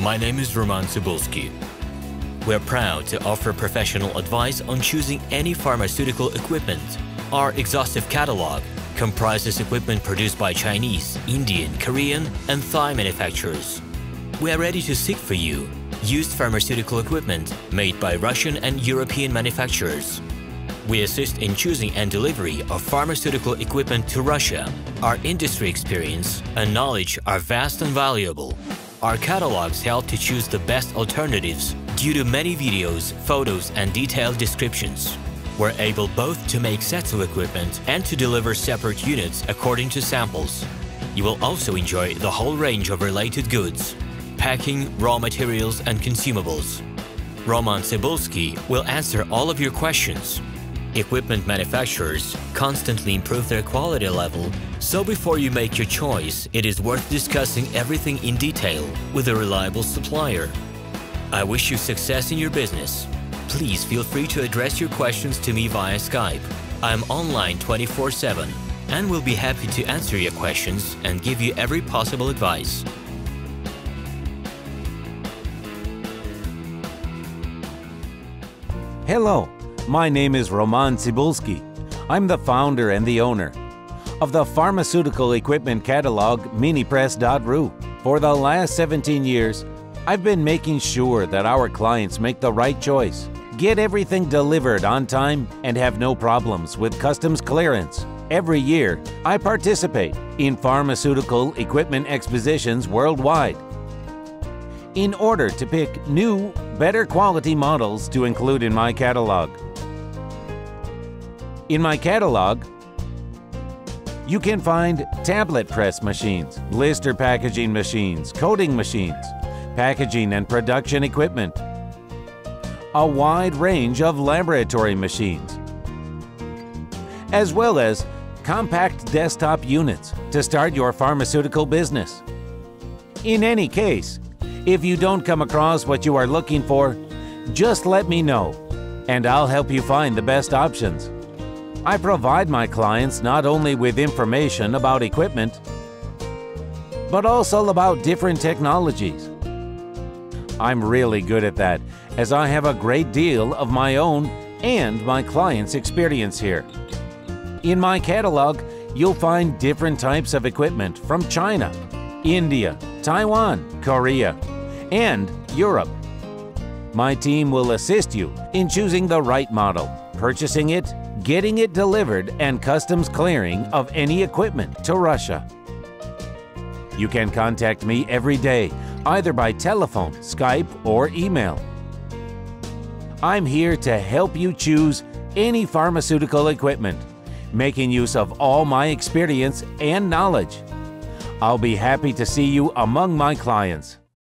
My name is Roman Cybulski. We're proud to offer professional advice on choosing any pharmaceutical equipment. Our exhaustive catalog comprises equipment produced by Chinese, Indian, Korean, and Thai manufacturers. We are ready to seek for you used pharmaceutical equipment made by Russian and European manufacturers. We assist in choosing and delivery of pharmaceutical equipment to Russia. Our industry experience and knowledge are vast and valuable. Our catalogs help to choose the best alternatives due to many videos, photos, and detailed descriptions. We're able both to make sets of equipment and to deliver separate units according to samples. You will also enjoy the whole range of related goods, packing, raw materials, and consumables. Roman Cybulski will answer all of your questions. Equipment manufacturers constantly improve their quality level, so before you make your choice, it is worth discussing everything in detail with a reliable supplier. I wish you success in your business. Please feel free to address your questions to me via Skype. I'm online 24/7 and will be happy to answer your questions and give you every possible advice. Hello, my name is Roman Cybulski. I'm the founder and the owner of the pharmaceutical equipment catalog minipress.ru. For the last 17 years, I've been making sure that our clients make the right choice, get everything delivered on time, and have no problems with customs clearance. Every year, I participate in pharmaceutical equipment expositions worldwide in order to pick new, better quality models to include in my catalog. In my catalog, you can find tablet press machines, blister packaging machines, coating machines, packaging and production equipment, a wide range of laboratory machines, as well as compact desktop units to start your pharmaceutical business. In any case, if you don't come across what you are looking for, just let me know, and I'll help you find the best options. I provide my clients not only with information about equipment, but also about different technologies. I'm really good at that, as I have a great deal of my own and my clients' experience here. In my catalog, you'll find different types of equipment from China, India, Taiwan, Korea, and Europe. My team will assist you in choosing the right model, purchasing it, getting it delivered, and customs clearing of any equipment to Russia. You can contact me every day, either by telephone, Skype, or email. I'm here to help you choose any pharmaceutical equipment, making use of all my experience and knowledge. I'll be happy to see you among my clients.